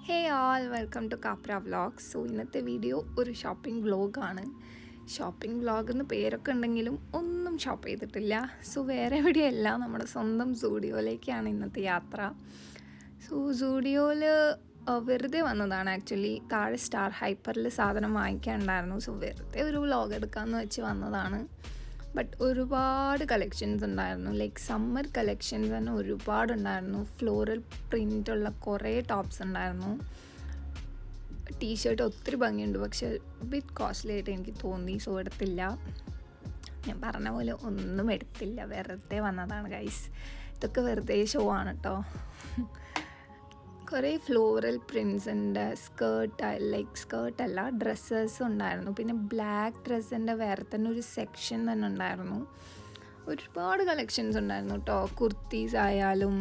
Hey all welcome to Kapra vlogs. So ഇന്നത്തെ video ഒരു shopping വ്ളോഗാണ്. ഷോപ്പിംഗ് വ്ളോഗ് എന്ന് പേരൊക്കെ ഉണ്ടെങ്കിലും ഒന്നും ഷോപ്പ് ചെയ്തിട്ടില്ല. സോ വേറെ എവിടെയല്ല, നമ്മുടെ സ്വന്തം സൂഡിയോയിലേക്കാണ് ഇന്നത്തെ യാത്ര. സോ സൂഡിയോയിൽ വെറുതെ വന്നതാണ്. ആക്ച്വലി താഴെ സ്റ്റാർ ഹൈപ്പറിൽ സാധനം വാങ്ങിക്കാനുണ്ടായിരുന്നു. സോ വെറുതെ ഒരു വ്ളോഗ് എടുക്കാമെന്ന് വെച്ച് വന്നതാണ്. ബട്ട് ഒരുപാട് കളക്ഷൻസ് ഉണ്ടായിരുന്നു. ലൈക്ക് സമ്മർ കളക്ഷൻസ് തന്നെ ഒരുപാടുണ്ടായിരുന്നു. ഫ്ലോറൽ പ്രിൻ്റുള്ള കുറേ ടോപ്സ് ഉണ്ടായിരുന്നു. ടീഷർട്ട് ഒത്തിരി ഭംഗിയുണ്ട്, പക്ഷെ ബിറ്റ് കോസ്റ്റ്ലി ആയിട്ട് എനിക്ക് തോന്നി. സോ എടുത്തില്ല. ഞാൻ പറഞ്ഞ പോലെ ഒന്നും എടുത്തില്ല, വെറുതെ വന്നതാണ് ഗൈസ്. ഇതൊക്കെ വെറുതെ ഷോ ആണ് കേട്ടോ. കുറേ ഫ്ലോറൽ പ്രിൻസിൻ്റെ സ്കേർട്ടല്ല ഡ്രസ്സസ് ഉണ്ടായിരുന്നു. പിന്നെ ബ്ലാക്ക് ഡ്രസ്സിൻ്റെ വേറെ തന്നെ ഒരു സെക്ഷൻ തന്നെ ഉണ്ടായിരുന്നു. ഒരുപാട് കളക്ഷൻസ് ഉണ്ടായിരുന്നു കേട്ടോ. കുർത്തീസ് ആയാലും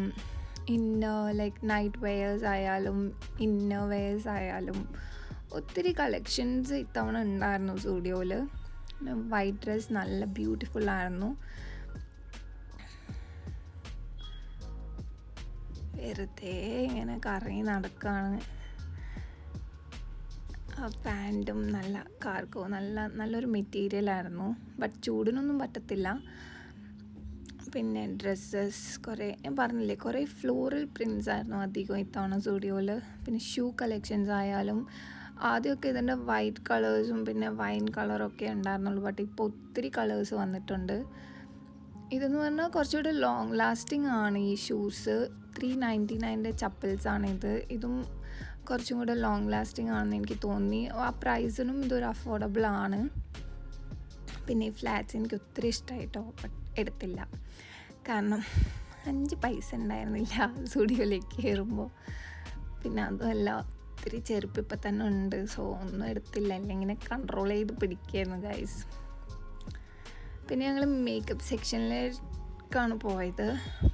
ലൈക്ക് നൈറ്റ് വെയേഴ്സ് ആയാലും ഇന്നർ വെയേഴ്സ് ആയാലും ഒത്തിരി കളക്ഷൻസ് ഇത്തവണ ഉണ്ടായിരുന്നു സ്റ്റുഡിയോയിൽ. വൈറ്റ് ഡ്രസ് നല്ല ബ്യൂട്ടിഫുൾ ആയിരുന്നു. വെറുതെ ഇങ്ങനെ കറങ്ങി നടക്കുകയാണ്. പാൻറ്റും നല്ല കാർഗോ നല്ലൊരു മെറ്റീരിയലായിരുന്നു. ബട്ട് ചൂടിനൊന്നും പറ്റത്തില്ല. പിന്നെ ഡ്രസ്സസ് ഞാൻ പറഞ്ഞില്ലേ, കുറേ ഫ്ലോറൽ പ്രിൻസ് ആയിരുന്നു അധികം ഇത്തവണ സ്റ്റുഡിയോയിൽ. പിന്നെ ഷൂ കളക്ഷൻസ് ആയാലും ആദ്യമൊക്കെ ഇതിൻ്റെ വൈറ്റ് കളേഴ്സും പിന്നെ വൈൻ കളറൊക്കെ ഉണ്ടായിരുന്നുള്ളൂ. ബട്ട് ഇപ്പോൾ ഒത്തിരി കളേഴ്സ് വന്നിട്ടുണ്ട്. ഇതെന്ന് പറഞ്ഞാൽ കുറച്ചുകൂടെ ലോങ് ലാസ്റ്റിംഗ് ആണ്. ഈ ഷൂസ് 399 ചപ്പൽസാണിത്. ഇതും കുറച്ചും കൂടെ ലോങ് ലാസ്റ്റിംഗ് ആണെന്ന് എനിക്ക് തോന്നി. ആ പ്രൈസിനും ഇതൊരു അഫോർഡബിൾ ആണ്. പിന്നെ ഈ ഫ്ലാറ്റ്സ് എനിക്ക് ഒത്തിരി ഇഷ്ടമായിട്ടോ. ബട്ട് എടുത്തില്ല, കാരണം 5 പൈസ ഉണ്ടായിരുന്നില്ല സ്റ്റുഡിയോയിലേക്ക് കയറുമ്പോൾ. പിന്നെ അതുമല്ല, ഒത്തിരി ചെരുപ്പ് ഇപ്പം തന്നെ ഉണ്ട്. സോ ഒന്നും എടുത്തില്ല, അല്ലെങ്കിൽ കൺട്രോൾ ചെയ്ത് പിടിക്കുകയായിരുന്നു ഗൈസ്. പിന്നെ ഞങ്ങൾ മേക്കപ്പ് സെക്ഷനിലേക്കാണ് പോയത്.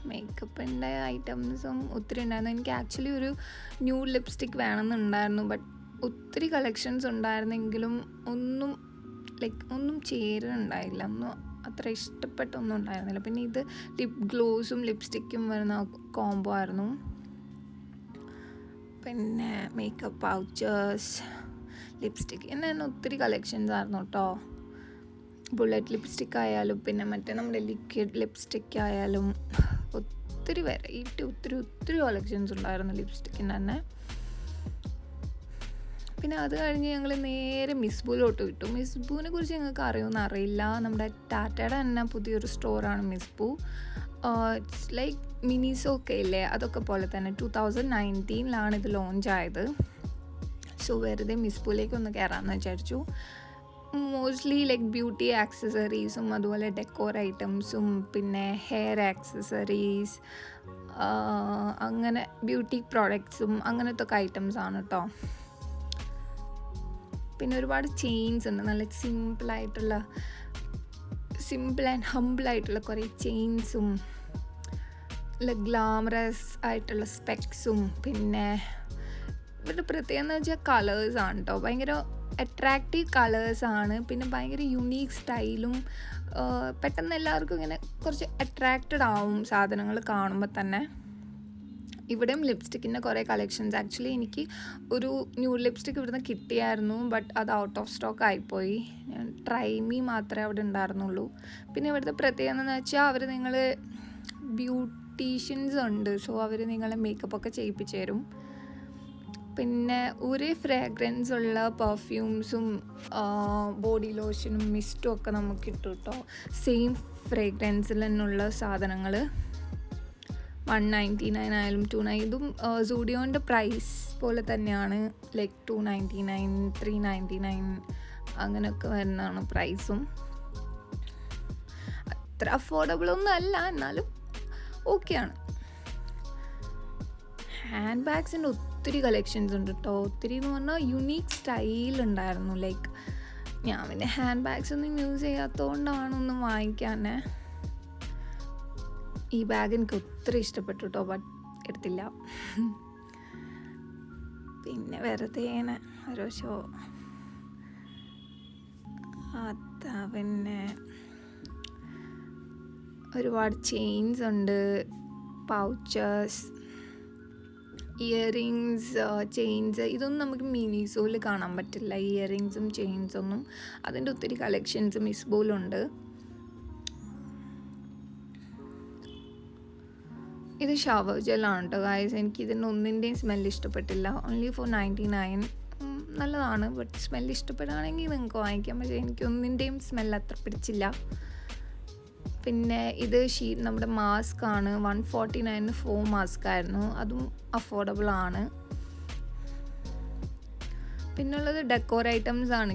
മേക്കപ്പിൻ്റെ ഐറ്റംസും ഒത്തിരി ഉണ്ടായിരുന്നു. എനിക്ക് ആക്ച്വലി ഒരു ന്യൂ ലിപ്സ്റ്റിക് വേണമെന്നുണ്ടായിരുന്നു. ബട്ട് ഒത്തിരി കളക്ഷൻസ് ഉണ്ടായിരുന്നെങ്കിലും ഒന്നും ചേരുന്നുണ്ടായില്ല. ഒന്നും അത്ര ഇഷ്ടപ്പെട്ടൊന്നും ഉണ്ടായിരുന്നില്ല. പിന്നെ ഇത് ലിപ് ഗ്ലോസും ലിപ്സ്റ്റിക്കും വരുന്ന കോംബോ ആയിരുന്നു. പിന്നെ മേക്കപ്പ് പൗച്ചേഴ്സ്, ലിപ്സ്റ്റിക് തന്നെ ഒത്തിരി കളക്ഷൻസ് ആയിരുന്നു കേട്ടോ. ബുള്ളറ്റ് ലിപ്സ്റ്റിക് ആയാലും പിന്നെ നമ്മുടെ ലിക്വിഡ് ലിപ്സ്റ്റിക് ആയാലും ഒത്തിരി വെറൈറ്റി ഒത്തിരി കളക്ഷൻസ് ഉണ്ടായിരുന്നു ലിപ്സ്റ്റിക്കിന് തന്നെ. പിന്നെ അത് കഴിഞ്ഞ് ഞങ്ങൾ നേരെ മിസ്ബുലോട്ട് വിട്ടു. മിസ്ബുവിനെ കുറിച്ച് ഞങ്ങൾക്ക് അറിയുമെന്ന് അറിയില്ല. നമ്മുടെ ടാറ്റയുടെ തന്നെ പുതിയൊരു സ്റ്റോറാണ് മിസ്ബു. ഇറ്റ്സ് ലൈക്ക് മിനിസോക്കെ ഇല്ലേ, അതൊക്കെ പോലെ തന്നെ 2019 ഇത് ലോഞ്ച് ആയത്. സോ വെറുതെ മിസ്ബുവിലേക്ക് ഒന്ന് കയറാമെന്ന് വിചാരിച്ചു. മോസ്റ്റ്ലി ലൈക്ക് ബ്യൂട്ടി ആക്സസറീസും അതുപോലെ ഡെക്കോർ ഐറ്റംസും പിന്നെ ഹെയർ ആക്സസറീസ്, അങ്ങനെ ബ്യൂട്ടി പ്രോഡക്ട്സും അങ്ങനത്തെ ഒക്കെ ഐറ്റംസ് ആണ് കേട്ടോ. പിന്നെ ഒരുപാട് ചെയിൻസ് ഉണ്ട്. നല്ല സിമ്പിൾ ആൻഡ് ഹംബിൾ ആയിട്ടുള്ള കുറേ ചെയിൻസും ഗ്ലാമറസ് ആയിട്ടുള്ള സ്പെക്സും. പിന്നെ ഇവരുടെ പ്രത്യേകത എന്ന് വെച്ചാൽ കളേഴ്സാണ് കേട്ടോ. ഭയങ്കര അട്രാക്റ്റീവ് കളേഴ്സാണ്. പിന്നെ ഭയങ്കര യുണീക്ക് സ്റ്റൈലും. പെട്ടെന്ന് എല്ലാവർക്കും ഇങ്ങനെ കുറച്ച് അട്രാക്റ്റഡ് ആവും സാധനങ്ങൾ കാണുമ്പോൾ തന്നെ. ഇവിടെയും ലിപ്സ്റ്റിക്കിൻ്റെ കുറേ കളക്ഷൻസ്. ആക്ച്വലി എനിക്ക് ഒരു ന്യൂ ലിപ്സ്റ്റിക് ഇവിടുന്ന് കിട്ടിയായിരുന്നു. ബട്ട് അത് ഔട്ട് ഓഫ് സ്റ്റോക്ക് ആയിപ്പോയി. ട്രൈമി മാത്രമേ അവിടെ ഉണ്ടായിരുന്നുള്ളൂ. പിന്നെ ഇവിടുത്തെ പ്രത്യേകത എന്ന് വെച്ചാൽ അവർ ബ്യൂട്ടീഷ്യൻസ് ഉണ്ട്. സോ അവർ നിങ്ങളെ മേക്കപ്പൊക്കെ ചെയ്യിപ്പിച്ച് തരും. പിന്നെ ഒരേ ഫ്രാഗ്രൻസ് ഉള്ള പെർഫ്യൂംസും ബോഡി ലോഷനും മിസ്റ്റും ഒക്കെ നമുക്ക് കിട്ടും കേട്ടോ. സെയിം ഫ്രേഗ്രൻസിൽ തന്നെയുള്ള സാധനങ്ങൾ 199 ആയാലും 299. ഇതും സൂഡിയോൻ്റെ പ്രൈസ് പോലെ തന്നെയാണ്. ലൈക്ക് 299, 399 അങ്ങനെയൊക്കെ വരുന്നതാണ് പ്രൈസും. അത്ര അഫോർഡബിളൊന്നും അല്ല, എന്നാലും ഓക്കെയാണ്. ഹാൻഡ് ബാഗ്സിൻ്റെ ഒത്തിരി കളക്ഷൻസ് ഉണ്ട് കേട്ടോ. ഒത്തിരി എന്ന് പറഞ്ഞാൽ യുണീക്ക് സ്റ്റൈൽ ഉണ്ടായിരുന്നു. ലൈക്ക് ഞാൻ പിന്നെ ഹാൻഡ് ബാഗ്സ് ഒന്നും യൂസ് ചെയ്യാത്തതുകൊണ്ടാണ് ഒന്നും വാങ്ങിക്കാൻ. ഈ ബാഗ് എനിക്ക് ഒത്തിരി ഇഷ്ടപ്പെട്ടു കേട്ടോ. ബട്ട് എടുത്തില്ല. പിന്നെ വെറുതെ ഇങ്ങനെ ഓരോ ഷോ. പിന്നെ ഒരുപാട് ചെയിൻസ് ഉണ്ട്, പൗച്ചേഴ്സ്, ഇയറിങ്സ്, ചെയിൻസ് ഇതൊന്നും നമുക്ക് മിനിസോയിൽ കാണാൻ പറ്റില്ല. ഇയറിങ്സും ചെയിൻസൊന്നും. അതിൻ്റെ ഒത്തിരി കളക്ഷൻസ് മിസ്ബോയിലുണ്ട്. ഇത് ഷവർ ജെല്ലാണ് കേട്ടോ ഗൈസ്. എനിക്ക് ഇതിൻ്റെ ഒന്നിൻ്റെയും സ്മെല്ല് ഇഷ്ടപ്പെട്ടില്ല. Only for 99. നല്ലതാണ്, ബട്ട് സ്മെല്ല് ഇഷ്ടപ്പെടുകയാണെങ്കിൽ നിങ്ങൾക്ക് വാങ്ങിക്കാം. പക്ഷേ എനിക്ക് ഒന്നിൻ്റെയും സ്മെല്ല് അത്ര പിടിച്ചില്ല. പിന്നെ ഇത് നമ്മുടെ മാസ്ക് ആണ്. 149 4 മാസ്ക് ആയിരുന്നു. അതും അഫോർഡബിൾ ആണ്. പിന്നുള്ളത് ഡെക്കോർ ഐറ്റംസ് ആണ്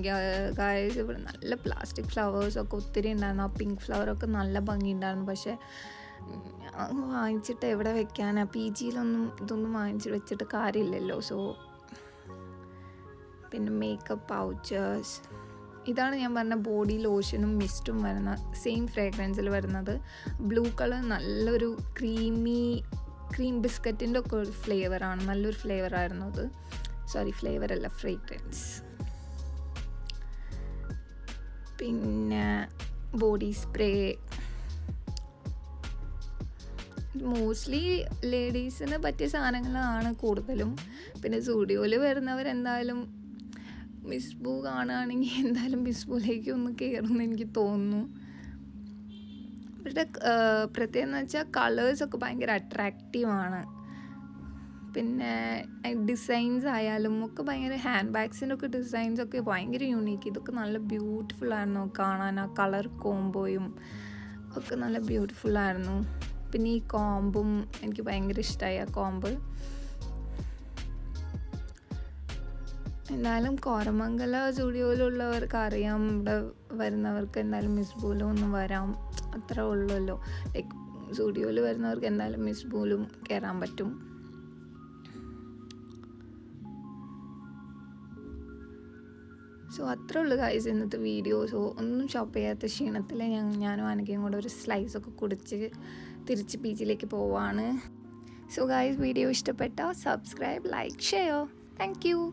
ഗൈസ്. ഇവിടെ നല്ല പ്ലാസ്റ്റിക് ഫ്ലവേഴ്സൊക്കെ ഒത്തിരി ഉണ്ടായിരുന്നു. ആ പിങ്ക് ഫ്ലവറൊക്കെ നല്ല ഭംഗിയുണ്ടായിരുന്നു. പക്ഷേ വാങ്ങിച്ചിട്ട് എവിടെ വെക്കാനാ? PGയിലൊന്നും ഇതൊന്നും വെച്ചിട്ട് കാര്യമില്ലല്ലോ. സോ പിന്നെ മേക്കപ്പ് പൗച്ചേഴ്സ്. ഇതാണ് ഞാൻ പറഞ്ഞ ബോഡി ലോഷനും മിസ്റ്റും വരുന്ന സെയിം ഫ്രേഗ്രൻസിൽ വരുന്നത്. ബ്ലൂ കളർ നല്ലൊരു ക്രീം ബിസ്ക്കറ്റിൻ്റെ ഒക്കെ ഒരു ഫ്ലേവറാണ്. നല്ലൊരു ഫ്ലേവറായിരുന്നു അത്. ഫ്ലേവറല്ല, ഫ്രേഗ്രൻസ്. പിന്നെ ബോഡി സ്പ്രേ മോസ്റ്റ്ലി ലേഡീസിന് പറ്റിയ സാധനങ്ങളാണ് കൂടുതലും. പിന്നെ സ്റ്റുഡിയോയിൽ വരുന്നവരെന്തായാലും മിസ്ബു കാണുകയാണെങ്കിൽ എന്തായാലും മിസ്ബുലേക്ക് ഒന്ന് കയറുമെന്ന് എനിക്ക് തോന്നുന്നു. ഇവരുടെ പ്രത്യേകം എന്ന് വെച്ചാൽ കളേഴ്സൊക്കെ ഭയങ്കര അട്രാക്റ്റീവാണ്. പിന്നെ ഡിസൈൻസ് ആയാലും ഒക്കെ ഭയങ്കര ഹാൻഡ് ബാഗ്സിൻ്റെ ഒക്കെ ഡിസൈൻസൊക്കെ ഭയങ്കര യൂണീക്ക്. ഇതൊക്കെ നല്ല ബ്യൂട്ടിഫുള്ളായിരുന്നു കാണാൻ. ആ കളർ കോംബോയും ഒക്കെ നല്ല ബ്യൂട്ടിഫുള്ളായിരുന്നു. പിന്നെ ഈ കോമ്പും എനിക്ക് ഭയങ്കര ഇഷ്ടമായി. ആ കോമ്പ് എന്തായാലും കോരമംഗല സ്റ്റുഡിയോയിലുള്ളവർക്ക് അറിയാം. ഇവിടെ വരുന്നവർക്ക് എന്തായാലും മിസ്ബൂലും ഒന്നും വരാം, അത്ര ഉള്ളല്ലോ. ലൈക്ക് സ്റ്റുഡിയോയിൽ വരുന്നവർക്ക് എന്തായാലും മിസ്ബൂലും കയറാൻ പറ്റും. സോ അത്രേ ഉള്ളൂ ഗൈസ് ഇന്നത്തെ വീഡിയോ. സോ ഒന്നും ഷോപ്പ് ചെയ്യാത്ത ക്ഷീണത്തിൽ ഞാനും അനക്കയും കൂടെ ഒരു സ്ലൈസൊക്കെ കുടിച്ച് തിരിച്ച് PGയിലേക്ക് പോവാണ്. സോ ഗൈസ് വീഡിയോ ഇഷ്ടപ്പെട്ടാൽ subscribe, like, share. Thank you.